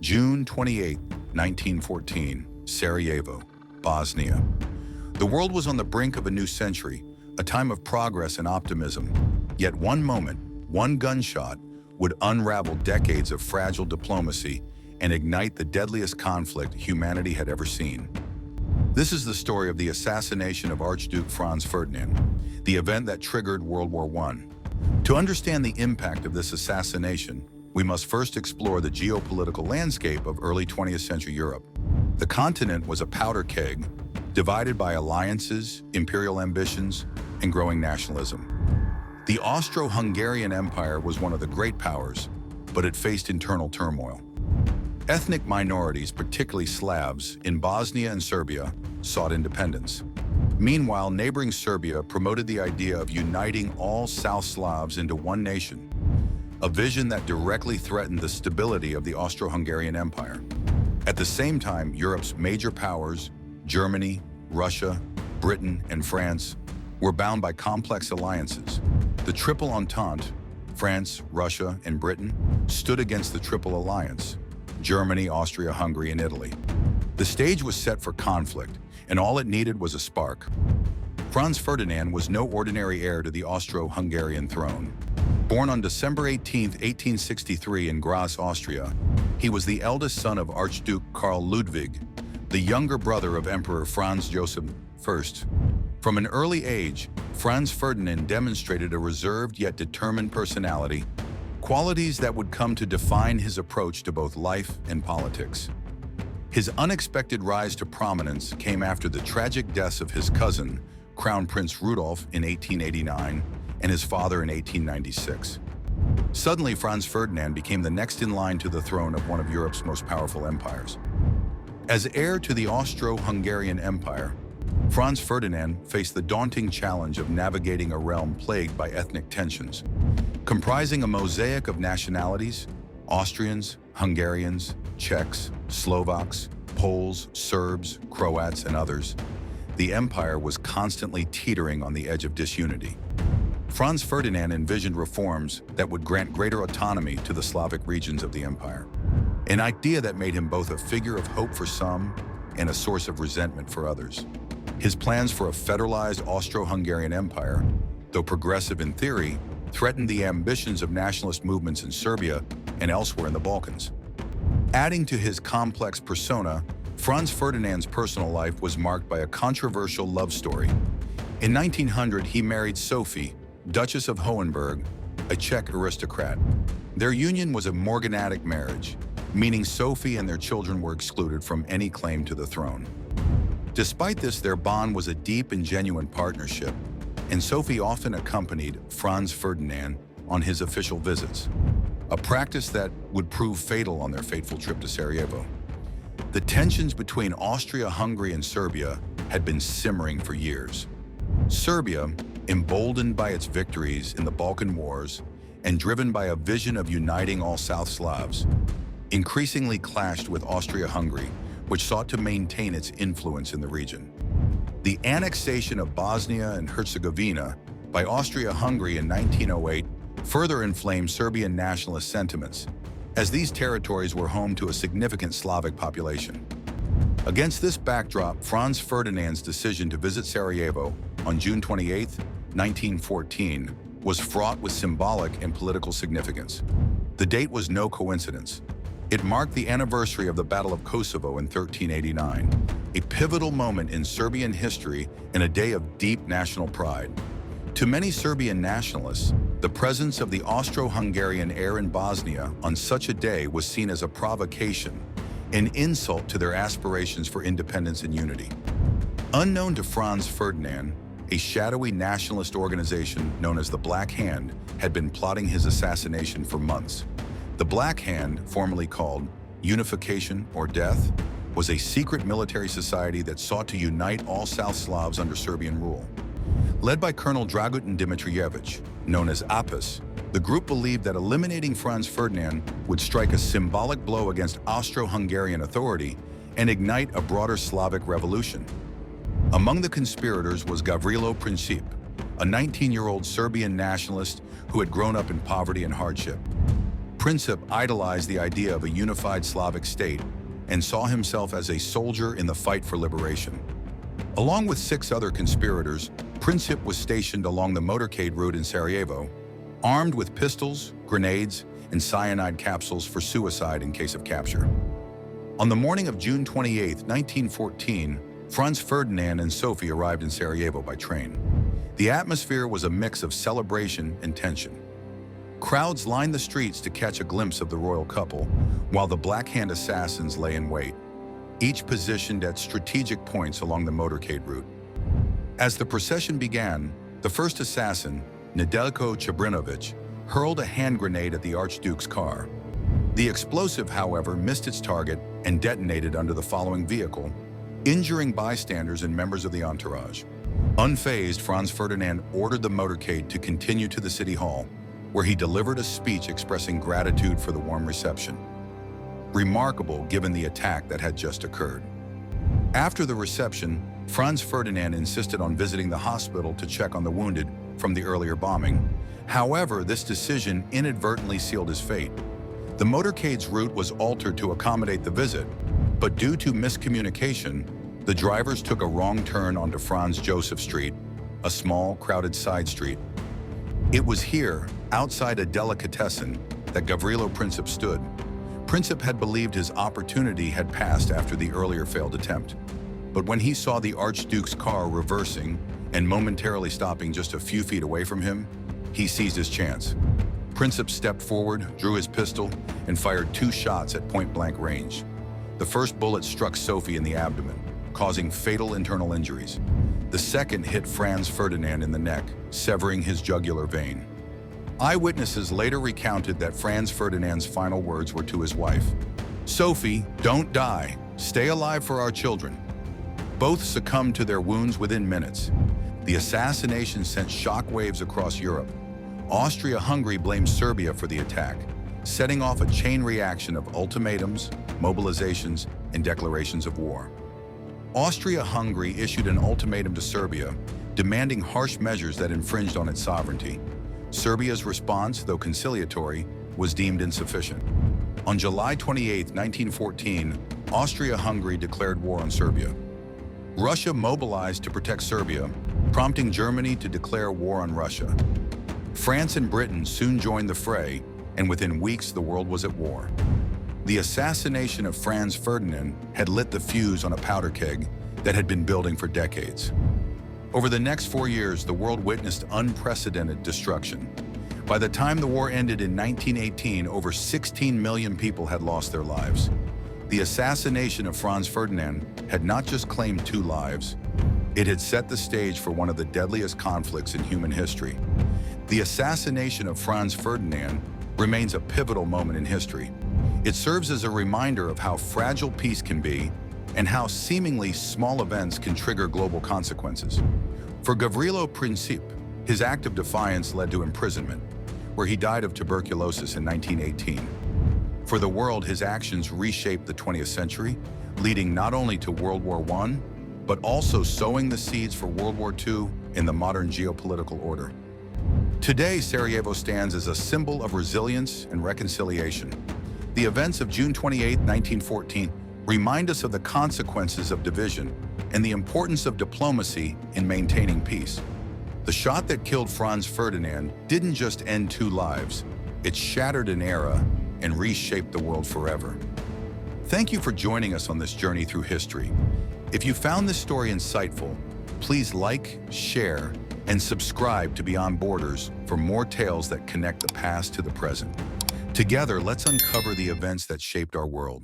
June 28, 1914, Sarajevo, Bosnia. The world was on the brink of a new century, a time of progress and optimism. Yet one moment, one gunshot, would unravel decades of fragile diplomacy and ignite the deadliest conflict humanity had ever seen. This is the story of the assassination of Archduke Franz Ferdinand, the event that triggered World War I. To understand the impact of this assassination, we must first explore the geopolitical landscape of early 20th century Europe. The continent was a powder keg, divided by alliances, imperial ambitions, and growing nationalism. The Austro-Hungarian Empire was one of the great powers, but it faced internal turmoil. Ethnic minorities, particularly Slavs, in Bosnia and Serbia, sought independence. Meanwhile, neighboring Serbia promoted the idea of uniting all South Slavs into one nation, a vision that directly threatened the stability of the Austro-Hungarian Empire. At the same time, Europe's major powers, Germany, Russia, Britain, and France, were bound by complex alliances. The Triple Entente, France, Russia, and Britain, stood against the Triple Alliance, Germany, Austria, Hungary, and Italy. The stage was set for conflict, and all it needed was a spark. Franz Ferdinand was no ordinary heir to the Austro-Hungarian throne. Born on December 18, 1863 in Graz, Austria, he was the eldest son of Archduke Karl Ludwig, the younger brother of Emperor Franz Joseph I. From an early age, Franz Ferdinand demonstrated a reserved yet determined personality, qualities that would come to define his approach to both life and politics. His unexpected rise to prominence came after the tragic deaths of his cousin, Crown Prince Rudolf, in 1889, and his father in 1896. Suddenly, Franz Ferdinand became the next in line to the throne of one of Europe's most powerful empires. As heir to the Austro-Hungarian Empire, Franz Ferdinand faced the daunting challenge of navigating a realm plagued by ethnic tensions. Comprising a mosaic of nationalities, Austrians, Hungarians, Czechs, Slovaks, Poles, Serbs, Croats, and others, the empire was constantly teetering on the edge of disunity. Franz Ferdinand envisioned reforms that would grant greater autonomy to the Slavic regions of the empire, an idea that made him both a figure of hope for some and a source of resentment for others. His plans for a federalized Austro-Hungarian empire, though progressive in theory, threatened the ambitions of nationalist movements in Serbia and elsewhere in the Balkans. Adding to his complex persona, Franz Ferdinand's personal life was marked by a controversial love story. In 1900, he married Sophie, Duchess of Hohenberg, a Czech aristocrat. Their union was a morganatic marriage, meaning Sophie and their children were excluded from any claim to the throne. Despite this, their bond was a deep and genuine partnership, and Sophie often accompanied Franz Ferdinand on his official visits, a practice that would prove fatal on their fateful trip to Sarajevo. The tensions between Austria-Hungary and Serbia had been simmering for years. Serbia, emboldened by its victories in the Balkan Wars and driven by a vision of uniting all South Slavs, increasingly clashed with Austria-Hungary, which sought to maintain its influence in the region. The annexation of Bosnia and Herzegovina by Austria-Hungary in 1908 further inflamed Serbian nationalist sentiments, as these territories were home to a significant Slavic population. Against this backdrop, Franz Ferdinand's decision to visit Sarajevo on June 28, 1914, was fraught with symbolic and political significance. The date was no coincidence. It marked the anniversary of the Battle of Kosovo in 1389, a pivotal moment in Serbian history and a day of deep national pride. To many Serbian nationalists, the presence of the Austro-Hungarian heir in Bosnia on such a day was seen as a provocation, an insult to their aspirations for independence and unity. Unknown to Franz Ferdinand, a shadowy nationalist organization known as the Black Hand had been plotting his assassination for months. The Black Hand, formerly called Unification or Death, was a secret military society that sought to unite all South Slavs under Serbian rule. Led by Colonel Dragutin Dimitrijevic, known as Apis, the group believed that eliminating Franz Ferdinand would strike a symbolic blow against Austro-Hungarian authority and ignite a broader Slavic revolution. Among the conspirators was Gavrilo Princip, a 19-year-old Serbian nationalist who had grown up in poverty and hardship. Princip idolized the idea of a unified Slavic state and saw himself as a soldier in the fight for liberation. Along with 6 other conspirators, Princip was stationed along the motorcade route in Sarajevo, armed with pistols, grenades, and cyanide capsules for suicide in case of capture. On the morning of June 28, 1914, Franz Ferdinand and Sophie arrived in Sarajevo by train. The atmosphere was a mix of celebration and tension. Crowds lined the streets to catch a glimpse of the royal couple, while the Black Hand assassins lay in wait, each positioned at strategic points along the motorcade route. As the procession began, the first assassin, Nedeljko Čebrinović, hurled a hand grenade at the Archduke's car. The explosive, however, missed its target and detonated under the following vehicle, injuring bystanders and members of the entourage. Unfazed, Franz Ferdinand ordered the motorcade to continue to the city hall, where he delivered a speech expressing gratitude for the warm reception. Remarkable given the attack that had just occurred. After the reception, Franz Ferdinand insisted on visiting the hospital to check on the wounded from the earlier bombing. However, this decision inadvertently sealed his fate. The motorcade's route was altered to accommodate the visit, but due to miscommunication, the drivers took a wrong turn onto Franz Joseph Street, a small, crowded side street. It was here, outside a delicatessen, that Gavrilo Princip stood. Princip had believed his opportunity had passed after the earlier failed attempt. But when he saw the Archduke's car reversing and momentarily stopping just a few feet away from him, he seized his chance. Princip stepped forward, drew his pistol, and fired 2 shots at point-blank range. The first bullet struck Sophie in the abdomen, causing fatal internal injuries. The second hit Franz Ferdinand in the neck, severing his jugular vein. Eyewitnesses later recounted that Franz Ferdinand's final words were to his wife, "Sophie, don't die. Stay alive for our children." Both succumbed to their wounds within minutes. The assassination sent shockwaves across Europe. Austria-Hungary blamed Serbia for the attack, setting off a chain reaction of ultimatums, mobilizations, and declarations of war. Austria-Hungary issued an ultimatum to Serbia, demanding harsh measures that infringed on its sovereignty. Serbia's response, though conciliatory, was deemed insufficient. On July 28, 1914, Austria-Hungary declared war on Serbia. Russia mobilized to protect Serbia, prompting Germany to declare war on Russia. France and Britain soon joined the fray, and within weeks the world was at war. The assassination of Franz Ferdinand had lit the fuse on a powder keg that had been building for decades. Over the next 4 years, the world witnessed unprecedented destruction. By the time the war ended in 1918, over 16 million people had lost their lives. The assassination of Franz Ferdinand had not just claimed 2 lives, it had set the stage for one of the deadliest conflicts in human history. The assassination of Franz Ferdinand remains a pivotal moment in history. It serves as a reminder of how fragile peace can be and how seemingly small events can trigger global consequences. For Gavrilo Princip, his act of defiance led to imprisonment, where he died of tuberculosis in 1918. For the world, his actions reshaped the 20th century, leading not only to World War I, but also sowing the seeds for World War II in the modern geopolitical order. Today, Sarajevo stands as a symbol of resilience and reconciliation. The events of June 28, 1914, remind us of the consequences of division and the importance of diplomacy in maintaining peace. The shot that killed Franz Ferdinand didn't just end 2 lives, it shattered an era and reshaped the world forever. Thank you for joining us on this journey through history. If you found this story insightful, please like, share, and subscribe to Beyond Borders for more tales that connect the past to the present. Together, let's uncover the events that shaped our world.